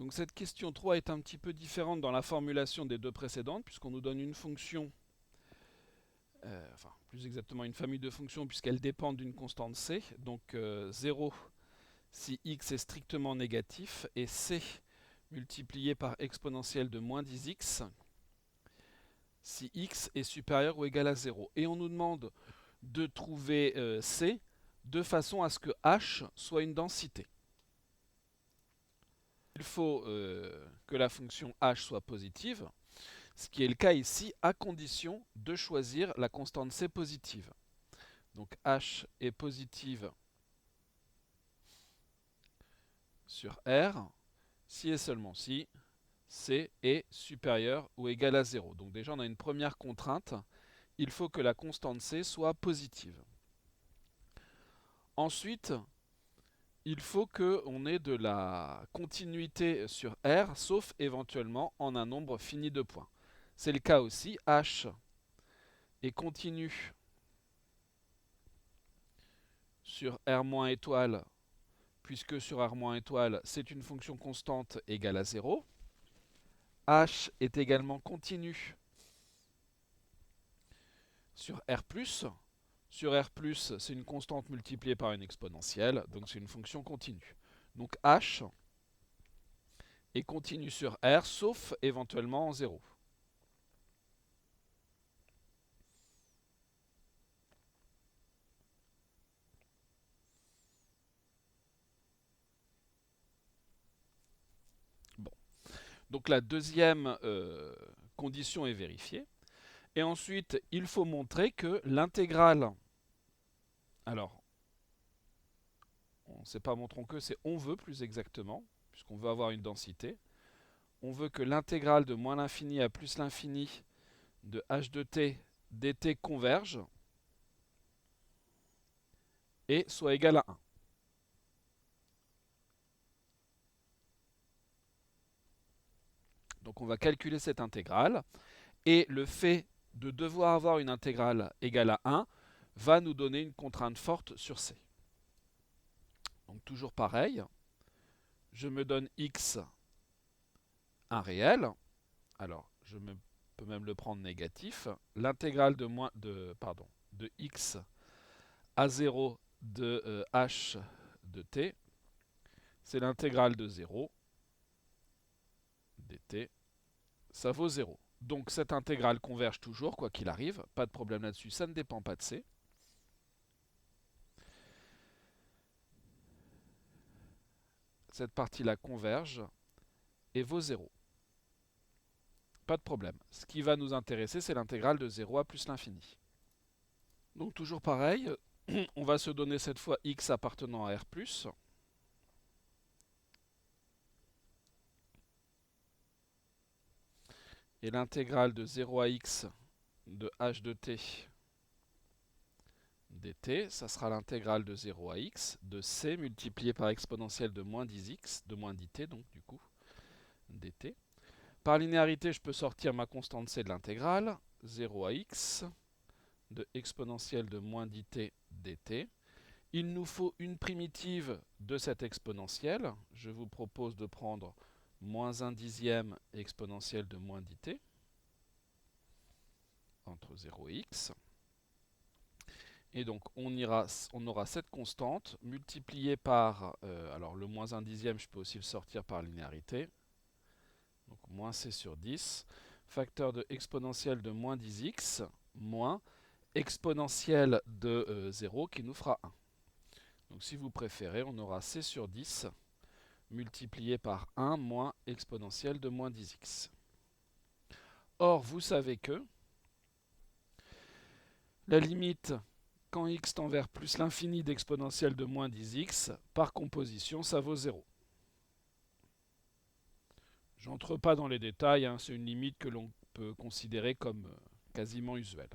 Donc cette question 3 est un petit peu différente dans la formulation des deux précédentes, puisqu'on nous donne une fonction, enfin plus exactement une famille de fonctions, puisqu'elles dépendent d'une constante c. Donc 0 si x est strictement négatif, et c multiplié par exponentielle de moins 10x si x est supérieur ou égal à 0. Et on nous demande de trouver c de façon à ce que h soit une densité. Il faut que la fonction h soit positive, ce qui est le cas ici, à condition de choisir la constante c positive. Donc h est positive sur R, si et seulement si c est supérieur ou égal à 0. Donc déjà on a une première contrainte, il faut que la constante c soit positive. Ensuite, il faut qu'on ait de la continuité sur R, sauf éventuellement en un nombre fini de points. C'est le cas aussi, h est continu sur R- étoile, puisque sur R- étoile, c'est une fonction constante égale à 0. H est également continu sur R+. Sur R+, c'est une constante multipliée par une exponentielle, donc c'est une fonction continue. Donc H est continu sur R, sauf éventuellement en 0. Bon. Donc la deuxième condition est vérifiée. Et ensuite, il faut montrer que l'intégrale... Alors, on ne sait pas montrons que, c'est on veut plus exactement, puisqu'on veut avoir une densité. On veut que l'intégrale de moins l'infini à plus l'infini de h de t dt converge et soit égal à 1. Donc on va calculer cette intégrale, et le fait de devoir avoir une intégrale égale à 1 va nous donner une contrainte forte sur c. Donc toujours pareil, je me donne x un réel, alors peux même le prendre négatif, l'intégrale de x à 0 de h de t, c'est l'intégrale de 0 dt, ça vaut 0. Donc cette intégrale converge toujours, quoi qu'il arrive, pas de problème là-dessus, ça ne dépend pas de c. Cette partie-là converge et vaut 0. Pas de problème. Ce qui va nous intéresser, c'est l'intégrale de 0 à plus l'infini. Donc toujours pareil, on va se donner cette fois x appartenant à R+. Et l'intégrale de 0 à x de h de t dt, ça sera l'intégrale de 0 à x de c multiplié par exponentielle de moins 10x, de moins 10t donc du coup, dt. Par linéarité, je peux sortir ma constante c de l'intégrale, 0 à x de exponentielle de moins 10t dt. Il nous faut une primitive de cette exponentielle. Je vous propose de prendre moins 1 dixième exponentielle de moins 10t entre 0 et x. Et donc on aura cette constante multipliée par, alors le moins 1 dixième, je peux aussi le sortir par linéarité. Donc moins c sur 10, facteur de exponentielle de moins 10x, moins exponentielle de 0 qui nous fera 1. Donc si vous préférez, on aura c sur 10 multiplié par 1 moins exponentielle de moins 10x. Or, vous savez que la limite, quand x tend vers plus l'infini d'exponentielle de moins 10x, par composition, ça vaut 0. J'entre pas dans les détails, hein, c'est une limite que l'on peut considérer comme quasiment usuelle.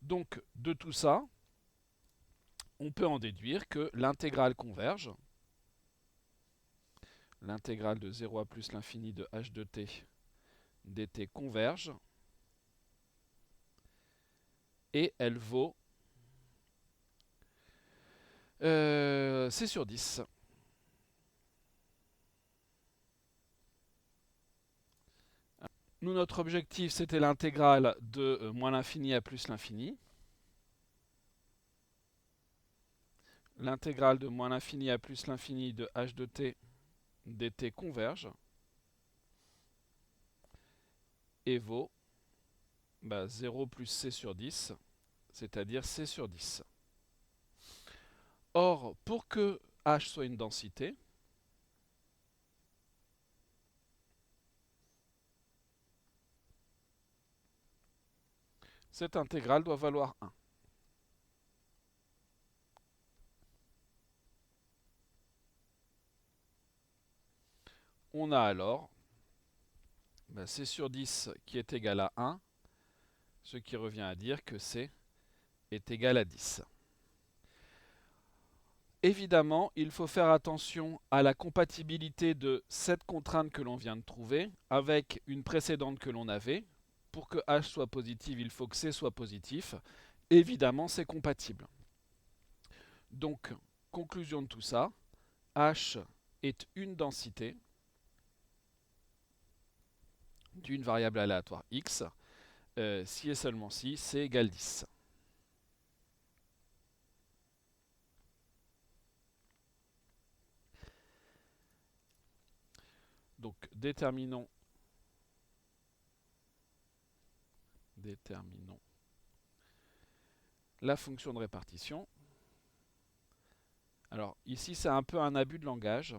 Donc, de tout ça, on peut en déduire que l'intégrale converge. L'intégrale de 0 à plus l'infini de h de t dt converge. Et elle vaut c sur 10. Nous, notre objectif, c'était l'intégrale de moins l'infini à plus l'infini. L'intégrale de moins l'infini à plus l'infini de h de t dt converge et vaut 0 plus c sur 10, c'est-à-dire c sur 10. Or, pour que h soit une densité, cette intégrale doit valoir 1. On a alors c sur 10 qui est égal à 1, ce qui revient à dire que c est égal à 10. Évidemment, il faut faire attention à la compatibilité de cette contrainte que l'on vient de trouver avec une précédente que l'on avait. Pour que h soit positif, il faut que c soit positif. Évidemment, c'est compatible. Donc, conclusion de tout ça, h est une densité d'une variable aléatoire x, si et seulement si c égale 10. Donc, déterminons la fonction de répartition. Alors, ici, c'est un peu un abus de langage,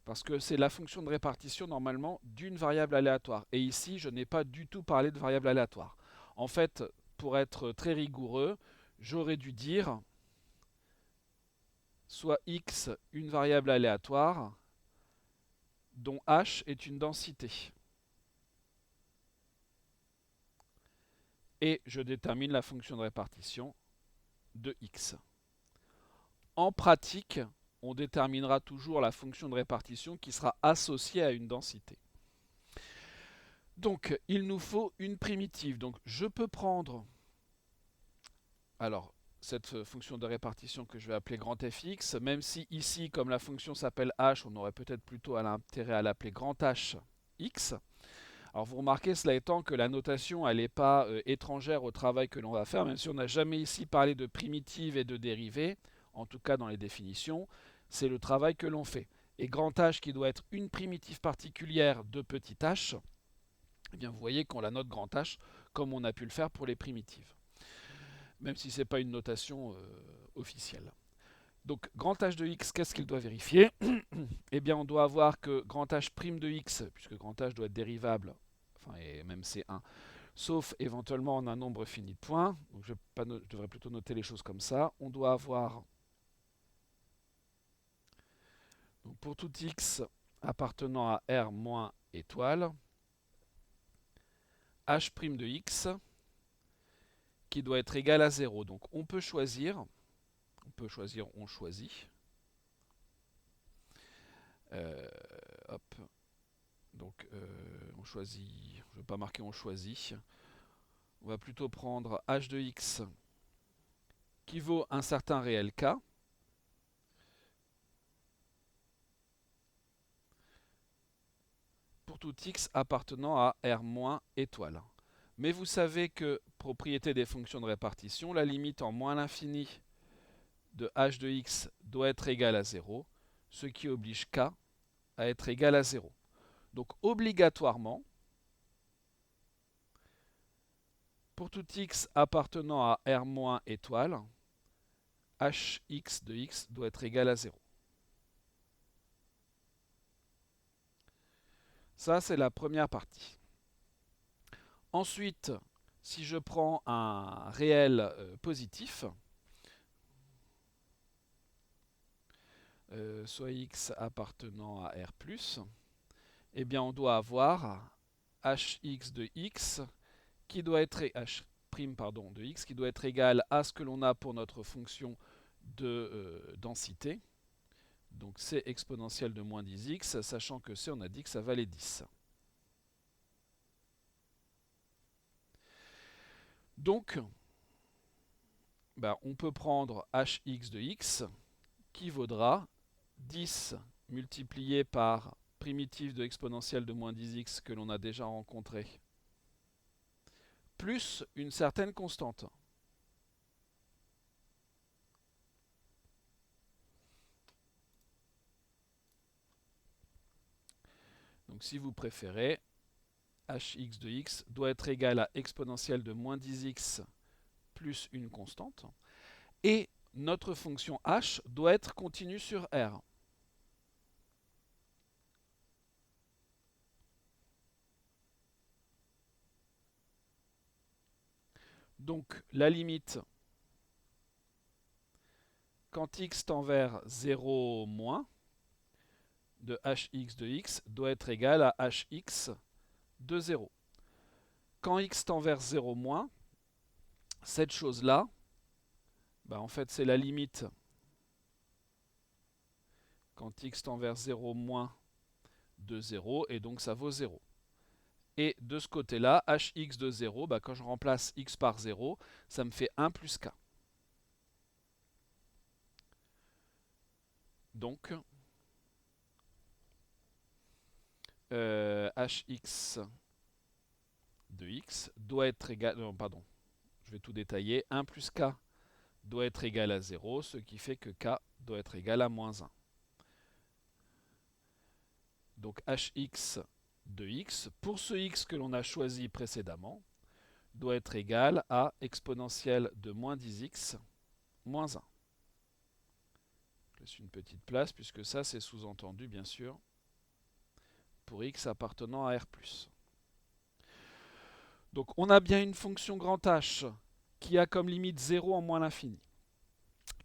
parce que c'est la fonction de répartition, normalement, d'une variable aléatoire. Et ici, je n'ai pas du tout parlé de variable aléatoire. En fait, pour être très rigoureux, j'aurais dû dire soit x une variable aléatoire dont h est une densité. Et je détermine la fonction de répartition de x. En pratique, on déterminera toujours la fonction de répartition qui sera associée à une densité. Donc, il nous faut une primitive. Donc, je peux prendre cette fonction de répartition que je vais appeler grand fx, même si ici, comme la fonction s'appelle h, on aurait peut-être plutôt intérêt à l'appeler grand h x. Alors vous remarquez, cela étant, que la notation, elle n'est pas étrangère au travail que l'on va faire, même si on n'a jamais ici parlé de primitive et de dérivée, en tout cas dans les définitions, c'est le travail que l'on fait. Et grand h qui doit être une primitive particulière de petit h, eh bien vous voyez qu'on la note grand h comme on a pu le faire pour les primitives, même si ce n'est pas une notation officielle. Donc grand h de x, qu'est-ce qu'il doit vérifier? Eh bien on doit avoir que grand h' de x, puisque grand h doit être dérivable, enfin et même c'est 1, sauf éventuellement en un nombre fini de points, donc je devrais plutôt noter les choses comme ça. On doit avoir, donc pour tout x appartenant à R moins étoile, h' de x qui doit être égal à 0. Donc on choisit. Hop. Donc on choisit, je ne vais pas marquer on choisit. On va plutôt prendre h de x qui vaut un certain réel k. Pour tout x appartenant à R moins étoile. Mais vous savez que, propriété des fonctions de répartition, la limite en moins l'infini de h de x doit être égale à 0, ce qui oblige k à être égal à 0. Donc obligatoirement, pour tout x appartenant à R moins étoile, hx de x doit être égal à 0. Ça, c'est la première partie. Ensuite, si je prends un réel positif, soit x appartenant à R+, eh bien on doit avoir hx de x qui doit être h' de x qui doit être égal à ce que l'on a pour notre fonction de densité. Donc c exponentielle de moins 10x, sachant que c, on a dit que ça valait 10. Donc, on peut prendre hx de x qui vaudra 10 multiplié par primitive de exponentielle de moins 10x que l'on a déjà rencontrée, plus une certaine constante. Donc si vous préférez, hx de x doit être égal à exponentielle de moins 10x plus une constante. Et notre fonction h doit être continue sur R. Donc la limite, quand x tend vers 0 moins, de hx de x doit être égale à hx de 0. Quand x tend vers 0 moins, cette chose-là, en fait c'est la limite quand x tend vers 0 moins de 0, et donc ça vaut 0. Et de ce côté-là, hx de 0, quand je remplace x par 0, ça me fait 1 plus k. Donc, hx de x doit être égal... Non, pardon, je vais tout détailler. 1 plus k doit être égal à 0, ce qui fait que k doit être égal à moins 1. Donc hx de x, pour ce x que l'on a choisi précédemment, doit être égal à exponentielle de moins 10x moins 1. Je laisse une petite place puisque ça c'est sous-entendu bien sûr pour x appartenant à R+. Donc on a bien une fonction grand H qui a comme limite 0 en moins l'infini,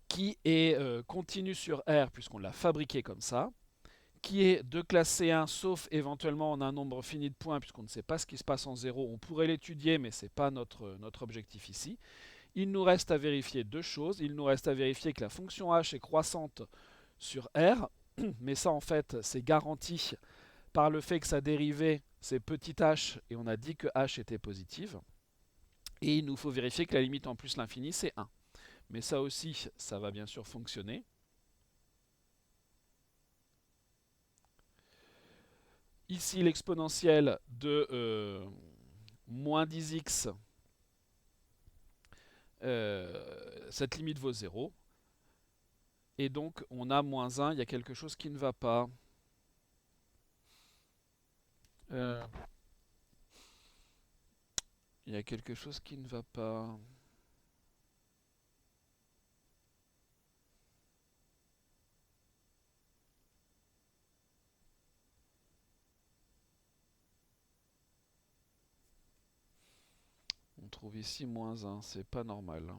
qui est continue sur R puisqu'on l'a fabriqué comme ça, qui est de classe C1 sauf éventuellement en un nombre fini de points puisqu'on ne sait pas ce qui se passe en 0. On pourrait l'étudier mais ce n'est pas notre objectif ici. Il nous reste à vérifier deux choses. Il nous reste à vérifier que la fonction h est croissante sur R, mais ça en fait c'est garanti par le fait que sa dérivée c'est petit h et on a dit que h était positive. Et il nous faut vérifier que la limite en plus l'infini c'est 1. Mais ça aussi, ça va bien sûr fonctionner. Ici l'exponentielle de moins 10x, cette limite vaut 0. Et donc on a moins 1, il y a quelque chose qui ne va pas. Il y a quelque chose qui ne va pas. On trouve ici moins 1, c'est pas normal.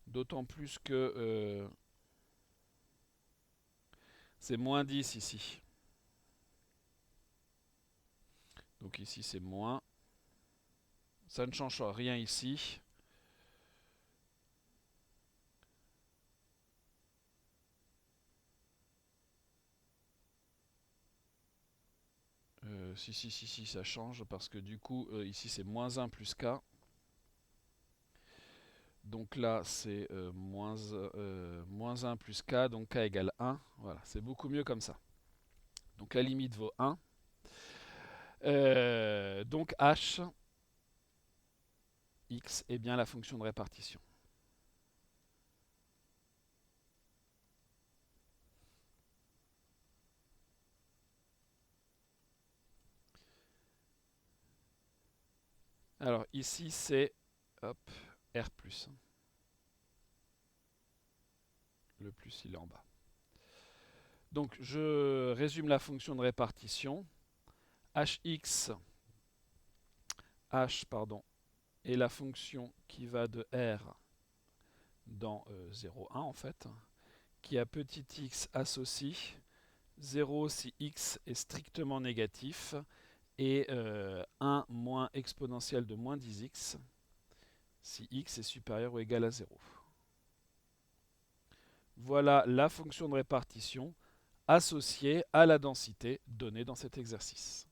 D'autant plus que c'est moins 10 ici. Donc ici c'est moins. Ça ne change rien ici. Si, ça change parce que du coup, ici c'est moins 1 plus k. Donc là, c'est moins 1 plus k, donc k égale 1. Voilà, c'est beaucoup mieux comme ça. Donc la limite vaut 1. Donc h, x est bien la fonction de répartition. Alors ici, c'est R+. Le plus, il est en bas. Donc je résume la fonction de répartition. H est la fonction qui va de R dans 0, 1 en fait, qui a petit x associe 0 si x est strictement négatif et 1 moins exponentielle de moins 10x si x est supérieur ou égal à 0. Voilà la fonction de répartition associée à la densité donnée dans cet exercice.